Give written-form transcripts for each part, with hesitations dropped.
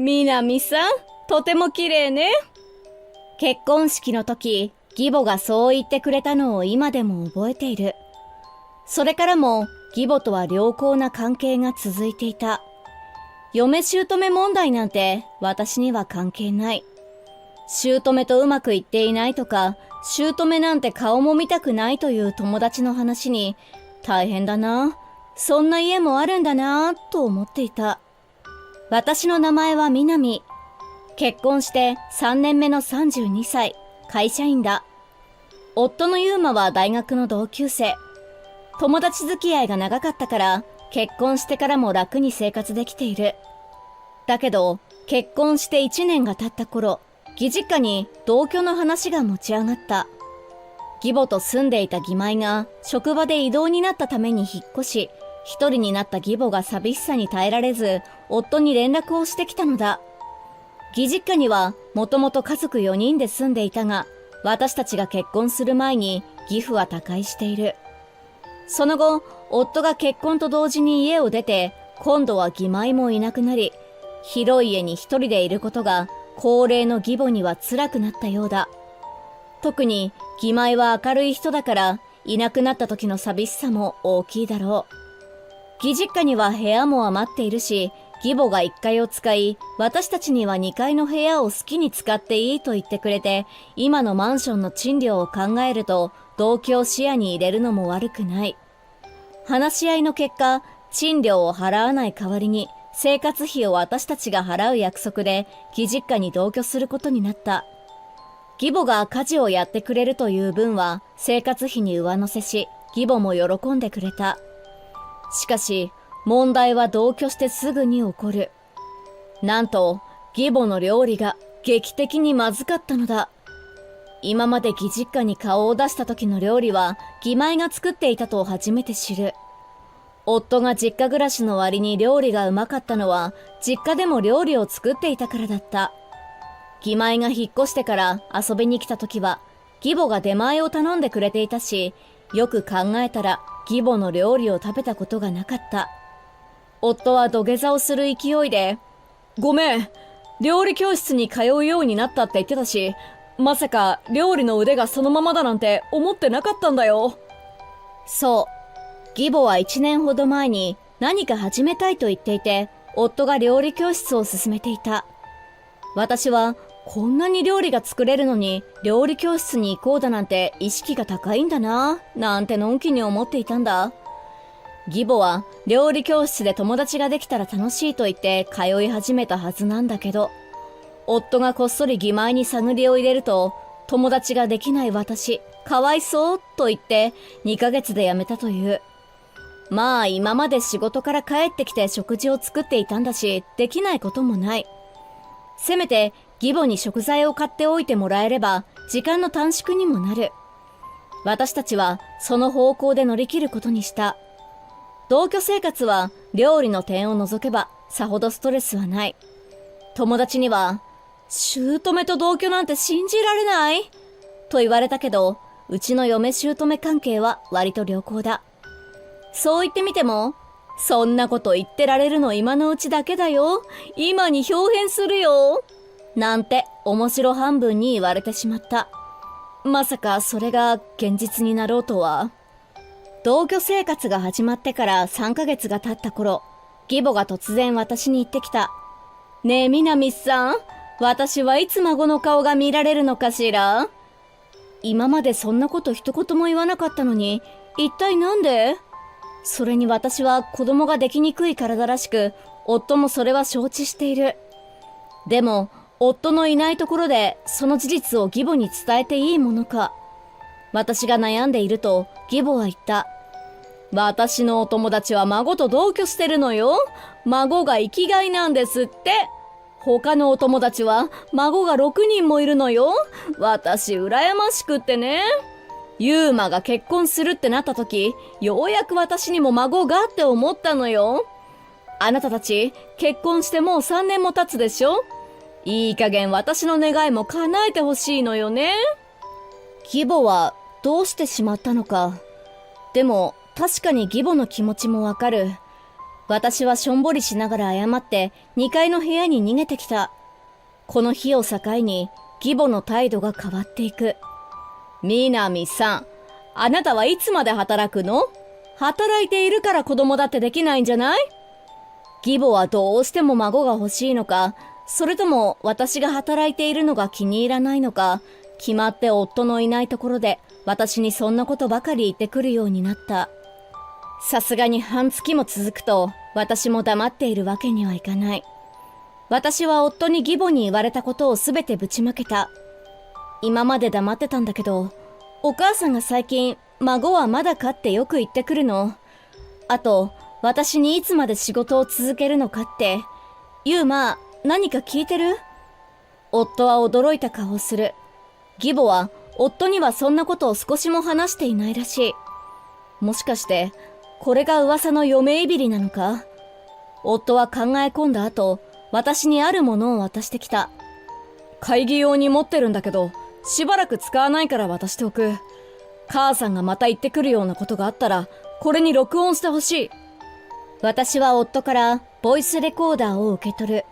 みなみさん、とても綺麗ね。結婚式の時、義母がそう言ってくれたのを今でも覚えている。それからも義母とは良好な関係が続いていた。嫁姑問題なんて私には関係ない。姑とうまくいっていないとか、姑なんて顔も見たくないという友達の話に、大変だな、そんな家もあるんだなと思っていた。私の名前はみなみ。結婚して3年目の32歳、会社員だ。夫のゆうまは大学の同級生。友達付き合いが長かったから、結婚してからも楽に生活できている。だけど、結婚して1年が経った頃、義実家に同居の話が持ち上がった。義母と住んでいた義妹が職場で異動になったために引っ越し、一人になった義母が寂しさに耐えられず、夫に連絡をしてきたのだ。義実家にはもともと家族4人で住んでいたが、私たちが結婚する前に義父は他界している。その後、夫が結婚と同時に家を出て、今度は義妹もいなくなり、広い家に一人でいることが高齢の義母には辛くなったようだ。特に義妹は明るい人だから、いなくなった時の寂しさも大きいだろう。義実家には部屋も余っているし、義母が1階を使い、私たちには2階の部屋を好きに使っていいと言ってくれて、今のマンションの賃料を考えると、同居を視野に入れるのも悪くない。話し合いの結果、賃料を払わない代わりに、生活費を私たちが払う約束で、義実家に同居することになった。義母が家事をやってくれるという分は、生活費に上乗せし、義母も喜んでくれた。しかし、問題は同居してすぐに起こる。なんと、義母の料理が劇的にまずかったのだ。今まで義実家に顔を出した時の料理は、義妹が作っていたと初めて知る。夫が実家暮らしの割に料理がうまかったのは、実家でも料理を作っていたからだった。義妹が引っ越してから遊びに来た時は、義母が出前を頼んでくれていたし、よく考えたら義母の料理を食べたことがなかった。夫は土下座をする勢いで、ごめん、料理教室に通うようになったって言ってたし、まさか料理の腕がそのままだなんて思ってなかったんだよ。そう。義母は1年ほど前に何か始めたいと言っていて、夫が料理教室を勧めていた。私はこんなに料理が作れるのに料理教室に行こうだなんて意識が高いんだな、なんてのんきに思っていたんだ。義母は料理教室で友達ができたら楽しいと言って通い始めたはずなんだけど、夫がこっそり義妹に探りを入れると、友達ができない私、かわいそうと言って2ヶ月で辞めたという。まあ今まで仕事から帰ってきて食事を作っていたんだし、できないこともない。せめて義母に食材を買っておいてもらえれば時間の短縮にもなる。私たちはその方向で乗り切ることにした。同居生活は料理の点を除けばさほどストレスはない。友達には、姑と同居なんて信じられないと言われたけど、うちの嫁姑関係は割と良好だ。そう言ってみても、そんなこと言ってられるの今のうちだけだよ。今に表変するよ。なんて面白半分に言われてしまった。まさかそれが現実になろうとは。同居生活が始まってから3ヶ月が経った頃、義母が突然私に言ってきた。ねえみなみさん、私はいつ孫の顔が見られるのかしら？今までそんなこと一言も言わなかったのに、一体なんで？それに私は子供ができにくい体らしく、夫もそれは承知している。でも、夫のいないところでその事実を義母に伝えていいものか。私が悩んでいると義母は言った。私のお友達は孫と同居してるのよ。孫が生きがいなんですって。他のお友達は孫が6人もいるのよ。私羨ましくってね。ユーマが結婚するってなった時、ようやく私にも孫がって思ったのよ。あなたたち結婚してもう3年も経つでしょ。いい加減私の願いも叶えてほしいのよね。義母はどうしてしまったのか。でも確かに義母の気持ちもわかる。私はしょんぼりしながら謝って2階の部屋に逃げてきた。この日を境に義母の態度が変わっていく。みなみさん、あなたはいつまで働くの？働いているから子供だってできないんじゃない？義母はどうしても孫が欲しいのか、それとも私が働いているのが気に入らないのか、決まって夫のいないところで私にそんなことばかり言ってくるようになった。さすがに半月も続くと私も黙っているわけにはいかない。私は夫に義母に言われたことをすべてぶちまけた。今まで黙ってたんだけど、お母さんが最近孫はまだかってよく言ってくるの。あと私にいつまで仕事を続けるのかって。ユーマ、何か聞いてる？夫は驚いた顔をする。義母は夫にはそんなことを少しも話していないらしい。もしかしてこれが噂の嫁いびりなのか？夫は考え込んだ後、私にあるものを渡してきた。会議用に持ってるんだけど、しばらく使わないから渡しておく。母さんがまた言ってくるようなことがあったら、これに録音してほしい。私は夫からボイスレコーダーを受け取る。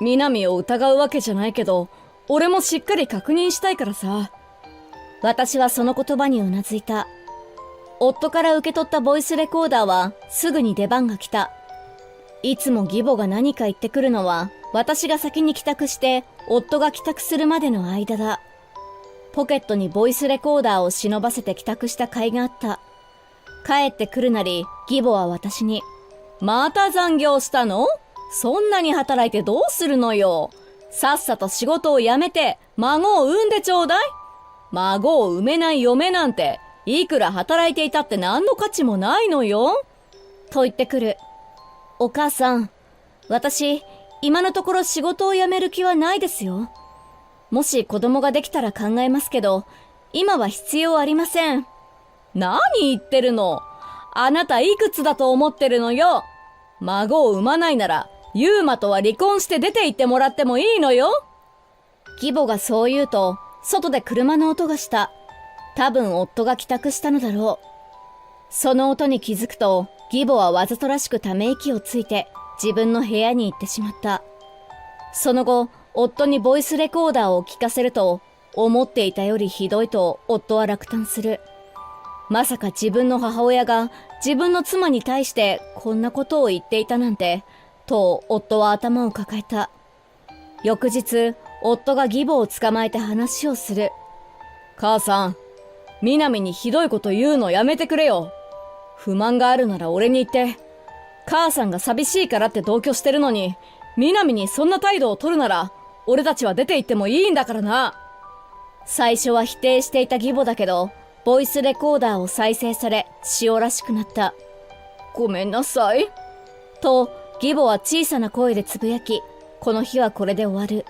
南を疑うわけじゃないけど、俺もしっかり確認したいからさ。私はその言葉にうなずいた。夫から受け取ったボイスレコーダーはすぐに出番が来た。いつも義母が何か言ってくるのは、私が先に帰宅して夫が帰宅するまでの間だ。ポケットにボイスレコーダーを忍ばせて帰宅した甲斐があった。帰ってくるなり義母は私に、また残業したの？そんなに働いてどうするのよ。さっさと仕事を辞めて孫を産んでちょうだい。孫を産めない嫁なんていくら働いていたって何の価値もないのよ。と言ってくる。お母さん、私今のところ仕事を辞める気はないですよ。もし子供ができたら考えますけど、今は必要ありません。何言ってるの？あなたいくつだと思ってるのよ。孫を産まないならユーマとは離婚して出て行ってもらってもいいのよ。義母がそう言うと、外で車の音がした。多分夫が帰宅したのだろう。その音に気づくと、義母はわざとらしくため息をついて自分の部屋に行ってしまった。その後、夫にボイスレコーダーを聞かせると、思っていたよりひどいと夫は落胆する。まさか自分の母親が自分の妻に対してこんなことを言っていたなんて、と夫は頭を抱えた。翌日、夫が義母を捕まえて話をする。母さん、南にひどいこと言うのやめてくれよ。不満があるなら俺に言って。母さんが寂しいからって同居してるのに、南にそんな態度を取るなら、俺たちは出て行ってもいいんだからな。最初は否定していた義母だけど、ボイスレコーダーを再生され、塩らしくなった。ごめんなさい。と、義母は小さな声でつぶやき、この日はこれで終わる。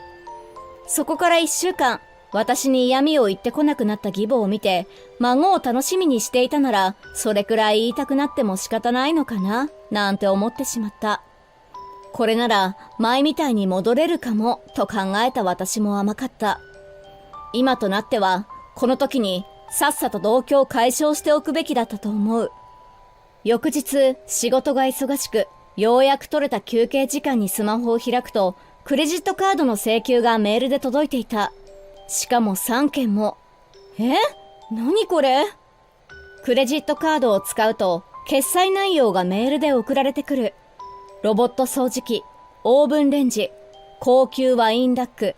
そこから1週間、私に嫌味を言ってこなくなった義母を見て、孫を楽しみにしていたなら、それくらい言いたくなっても仕方ないのかな、なんて思ってしまった。これなら、前みたいに戻れるかも、と考えた私も甘かった。今となっては、この時に、さっさと同居を解消しておくべきだったと思う。翌日、仕事が忙しく、ようやく取れた休憩時間にスマホを開くと、クレジットカードの請求がメールで届いていた。しかも3件も。何これ？クレジットカードを使うと、決済内容がメールで送られてくる。ロボット掃除機、オーブンレンジ、高級ワインダック。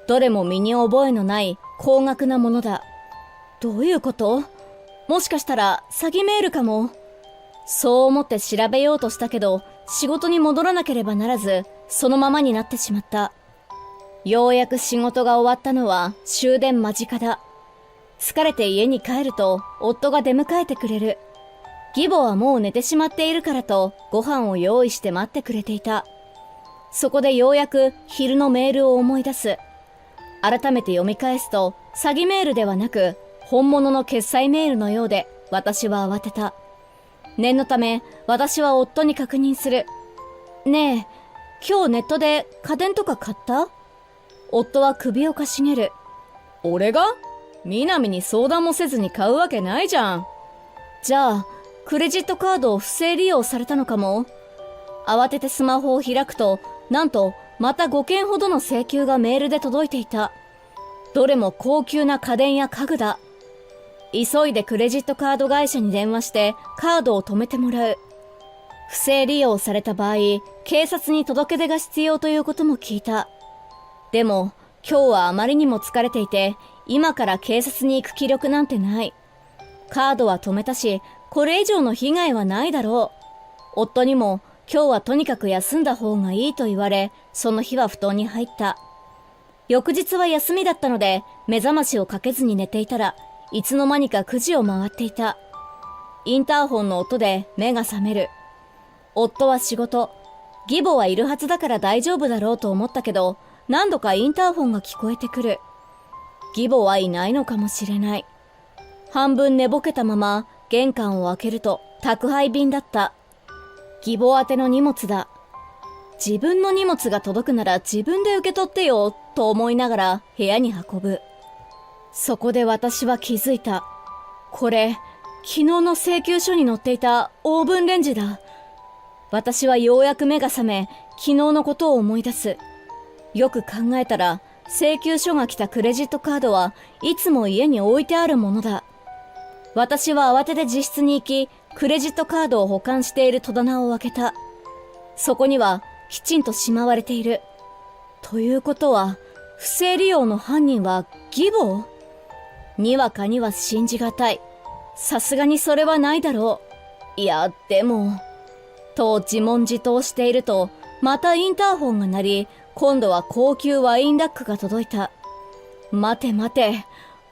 どれも身に覚えのない高額なものだ。どういうこと？もしかしたら詐欺メールかも。そう思って調べようとしたけど、仕事に戻らなければならず、そのままになってしまった。ようやく仕事が終わったのは終電間近だ。疲れて家に帰ると、夫が出迎えてくれる。義母はもう寝てしまっているからと、ご飯を用意して待ってくれていた。そこでようやく昼のメールを思い出す。改めて読み返すと、詐欺メールではなく、本物の決済メールのようで、私は慌てた。念のため、私は夫に確認する。ねえ、今日ネットで家電とか買った？夫は首をかしげる。俺が？南に相談もせずに買うわけないじゃん。じゃあ、クレジットカードを不正利用されたのかも。慌ててスマホを開くと、なんとまた5件ほどの請求がメールで届いていた。どれも高級な家電や家具だ。急いでクレジットカード会社に電話してカードを止めてもらう。不正利用された場合、警察に届け出が必要ということも聞いた。でも今日はあまりにも疲れていて、今から警察に行く気力なんてない。カードは止めたし、これ以上の被害はないだろう。夫にも今日はとにかく休んだ方がいいと言われ、その日は布団に入った。翌日は休みだったので、目覚ましをかけずに寝ていたら、いつの間にか9時を回っていた。インターホンの音で目が覚める。夫は仕事、義母はいるはずだから大丈夫だろうと思ったけど、何度かインターホンが聞こえてくる。義母はいないのかもしれない。半分寝ぼけたまま玄関を開けると宅配便だった。義母宛ての荷物だ。自分の荷物が届くなら自分で受け取ってよと思いながら部屋に運ぶ。そこで私は気づいた。これ、昨日の請求書に載っていたオーブンレンジだ。私はようやく目が覚め、昨日のことを思い出す。よく考えたら、請求書が来たクレジットカードはいつも家に置いてあるものだ。私は慌てて自室に行き、クレジットカードを保管している戸棚を開けた。そこにはきちんとしまわれている。ということは、不正利用の犯人は義母？にわかには信じがたい。さすがにそれはないだろう。いや、でも、と自問自答していると、またインターホンが鳴り、今度は高級ワインラックが届いた。待て待て、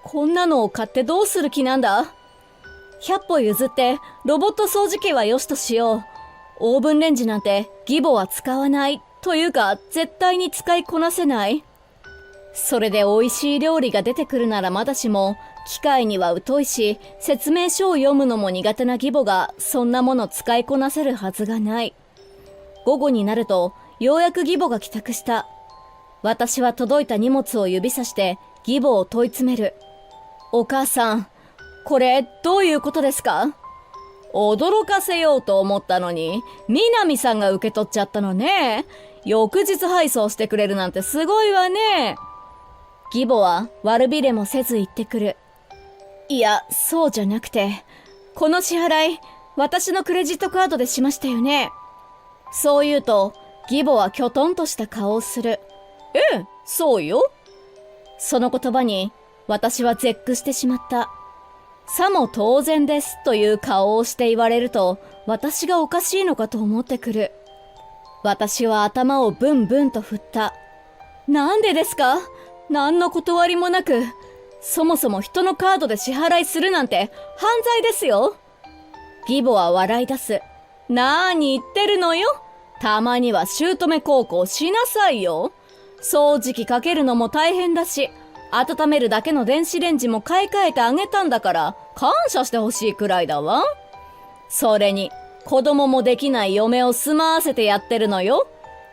こんなのを買ってどうする気なんだ？100歩譲ってロボット掃除機はよしとしよう。オーブンレンジなんて義母は使わないというか絶対に使いこなせない。それで美味しい料理が出てくるならまだしも、機械には疎いし説明書を読むのも苦手な義母がそんなもの使いこなせるはずがない。午後になるとようやく義母が帰宅した。私は届いた荷物を指さして義母を問い詰める。お母さん、これどういうことですか？驚かせようと思ったのに、南さんが受け取っちゃったのね。翌日配送してくれるなんてすごいわね。義母は悪びれもせず言ってくる。いや、そうじゃなくて、この支払い、私のクレジットカードでしましたよね。そう言うと、義母はきょとんとした顔をする。ええ、そうよ。その言葉に、私は絶句してしまった。さも当然ですという顔をして言われると、私がおかしいのかと思ってくる。私は頭をブンブンと振った。なんでですか？何の断りもなく。そもそも人のカードで支払いするなんて犯罪ですよ。義母は笑い出す。なーに言ってるのよ。たまには姑孝行しなさいよ。掃除機かけるのも大変だし、温めるだけの電子レンジも買い替えてあげたんだから感謝してほしいくらいだわ。それに子供もできない嫁を住まわせてやってるのよ。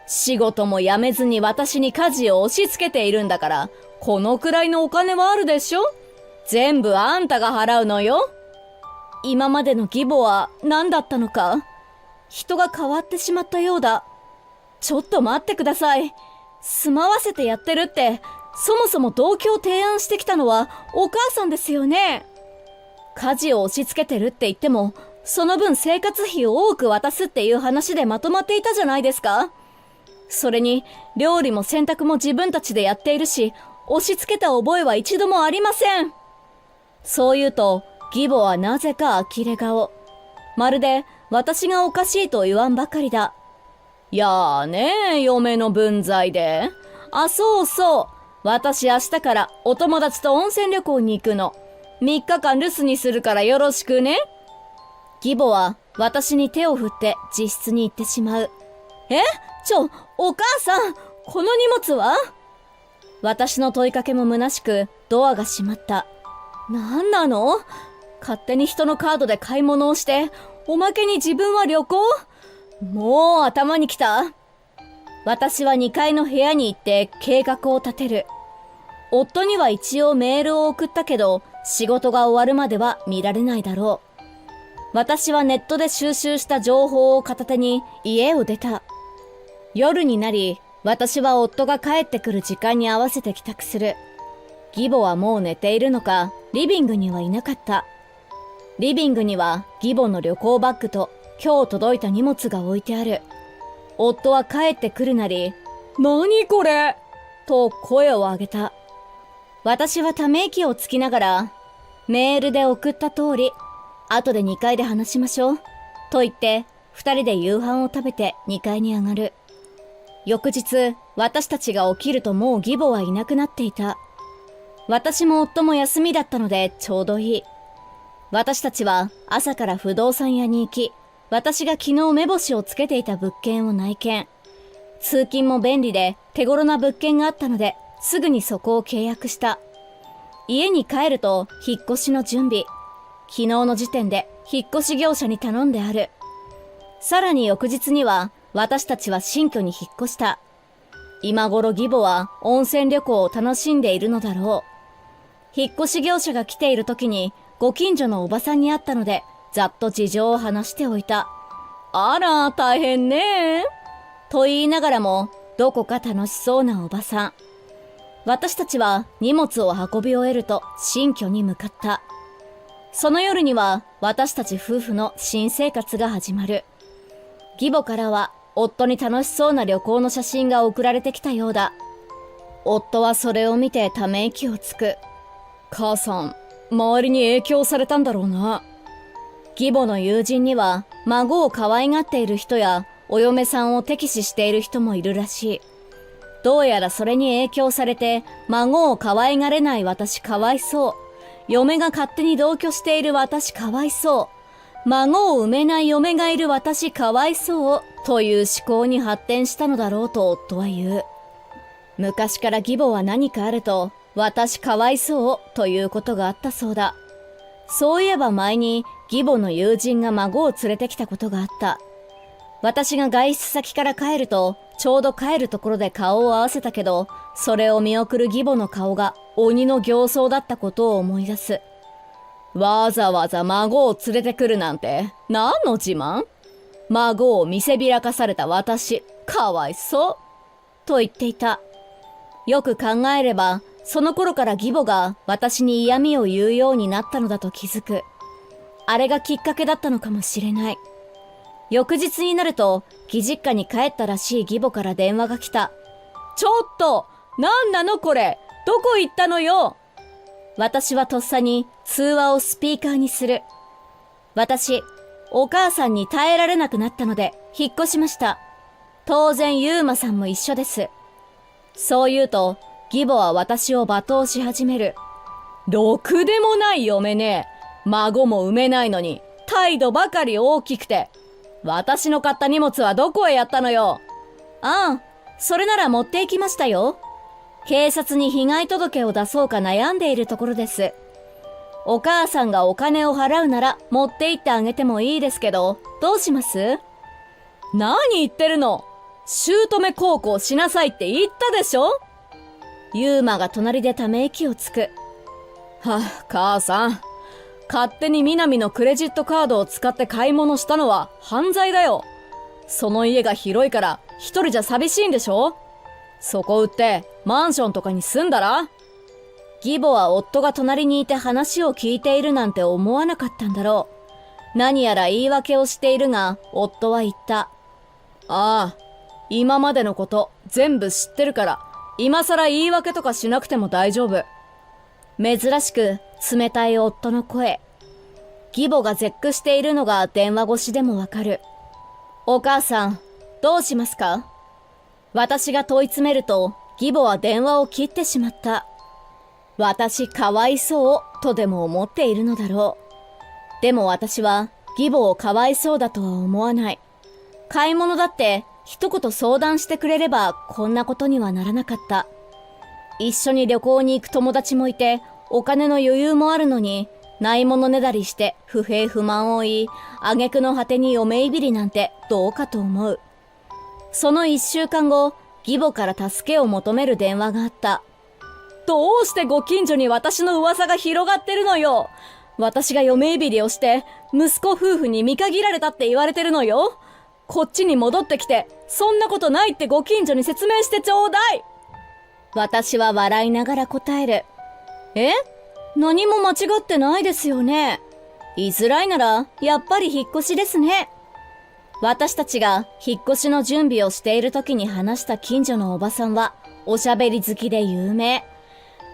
仕事も辞めずに私に家事を押し付けているんだから、このくらいのお金はあるでしょ。全部あんたが払うのよ。今までの義母は何だったのか。人が変わってしまったようだ。ちょっと待ってください。住まわせてやってるって、そもそも同居を提案してきたのはお母さんですよね。家事を押し付けてるって言っても、その分生活費を多く渡すっていう話でまとまっていたじゃないですか。それに料理も洗濯も自分たちでやっているし、押し付けた覚えは一度もありません。そう言うと義母はなぜか呆れ顔。まるで私がおかしいと言わんばかりだ。やーね、嫁の分際で。あ、そうそう。私明日からお友達と温泉旅行に行くの。3日間留守にするからよろしくね。義母は私に手を振って自室に行ってしまう。お母さん、この荷物は？私の問いかけも虚しく、ドアが閉まった。なんなの？勝手に人のカードで買い物をして、おまけに自分は旅行？もう頭にきた。私は2階の部屋に行って計画を立てる。夫には一応メールを送ったけど、仕事が終わるまでは見られないだろう。私はネットで収集した情報を片手に家を出た。夜になり、私は夫が帰ってくる時間に合わせて帰宅する。義母はもう寝ているのか、リビングにはいなかった。リビングには義母の旅行バッグと今日届いた荷物が置いてある。夫は帰ってくるなり、何これと声を上げた。私はため息をつきながら、メールで送った通り、後で2階で話しましょう。と言って、2人で夕飯を食べて2階に上がる。翌日、私たちが起きるともう義母はいなくなっていた。私も夫も休みだったのでちょうどいい。私たちは朝から不動産屋に行き、私が昨日目星をつけていた物件を内見。通勤も便利で手頃な物件があったので、すぐにそこを契約した。家に帰ると引っ越しの準備。昨日の時点で引っ越し業者に頼んである。さらに翌日には私たちは新居に引っ越した。今頃義母は温泉旅行を楽しんでいるのだろう。引っ越し業者が来ている時にご近所のおばさんに会ったので、ざっと事情を話しておいた。あら、大変ね。と言いながらも、どこか楽しそうなおばさん。私たちは荷物を運び終えると新居に向かった。その夜には私たち夫婦の新生活が始まる。義母からは夫に楽しそうな旅行の写真が送られてきたようだ。夫はそれを見てため息をつく。母さん、周りに影響されたんだろうな。義母の友人には孫を可愛がっている人やお嫁さんを敵視している人もいるらしい。どうやらそれに影響されて孫を可愛がれない私かわいそう。嫁が勝手に同居している私かわいそう。孫を産めない嫁がいる私かわいそうという思考に発展したのだろうと夫は言う。昔から義母は何かあると私かわいそうということがあったそうだ。そういえば前に義母の友人が孫を連れてきたことがあった。私が外出先から帰るとちょうど帰るところで顔を合わせたけど、それを見送る義母の顔が鬼の形相だったことを思い出す。わざわざ孫を連れてくるなんて何の自慢？孫を見せびらかされた私、かわいそうと言っていた。よく考えれば、その頃から義母が私に嫌味を言うようになったのだと気づく。あれがきっかけだったのかもしれない。翌日になると、義実家に帰ったらしい義母から電話が来た。ちょっと、なんなのこれ、どこ行ったのよ。私はとっさに通話をスピーカーにする。私、お母さんに耐えられなくなったので引っ越しました。当然ユーマさんも一緒です。そう言うと、義母は私を罵倒し始める。ろくでもない嫁ね。孫も産めないのに態度ばかり大きくて。私の買った荷物はどこへやったのよ。ああ、それなら持って行きましたよ。警察に被害届を出そうか悩んでいるところです。お母さんがお金を払うなら持って行ってあげてもいいですけど、どうします？何言ってるの？姑孝行しなさいって言ったでしょ？ユーマが隣でため息をつく。はあ、母さん。勝手に南のクレジットカードを使って買い物したのは犯罪だよ。その家が広いから一人じゃ寂しいんでしょ？そこ売ってマンションとかに住んだら？義母は夫が隣にいて話を聞いているなんて思わなかったんだろう。何やら言い訳をしているが、夫は言った。ああ、今までのこと全部知ってるから、今さら言い訳とかしなくても大丈夫。珍しく冷たい夫の声。義母が絶句しているのが電話越しでもわかる。お母さん、どうしますか？私が問い詰めると、義母は電話を切ってしまった。私かわいそうとでも思っているのだろう。でも私は義母をかわいそうだとは思わない。買い物だって一言相談してくれればこんなことにはならなかった。一緒に旅行に行く友達もいて、お金の余裕もあるのに、ないものねだりして不平不満を言い、挙句の果てに嫁いびりなんてどうかと思う。その1週間後、義母から助けを求める電話があった。どうしてご近所に私の噂が広がってるのよ。私が嫁いびりをして息子夫婦に見限られたって言われてるのよ。こっちに戻ってきて、そんなことないってご近所に説明してちょうだい。私は笑いながら答える。何も間違ってないですよね。居づらいならやっぱり引っ越しですね。私たちが引っ越しの準備をしている時に話した近所のおばさんはおしゃべり好きで有名。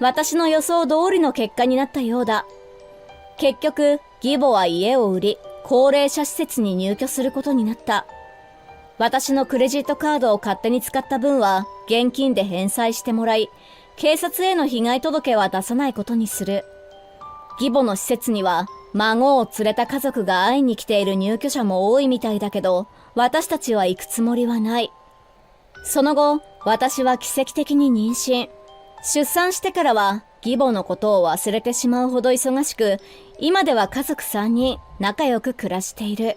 私の予想通りの結果になったようだ。結局義母は家を売り高齢者施設に入居することになった。私のクレジットカードを勝手に使った分は現金で返済してもらい、警察への被害届は出さないことにする。義母の施設には孫を連れた家族が会いに来ている入居者も多いみたいだけど、私たちは行くつもりはない。その後、私は奇跡的に妊娠。出産してからは義母のことを忘れてしまうほど忙しく、今では家族3人仲良く暮らしている。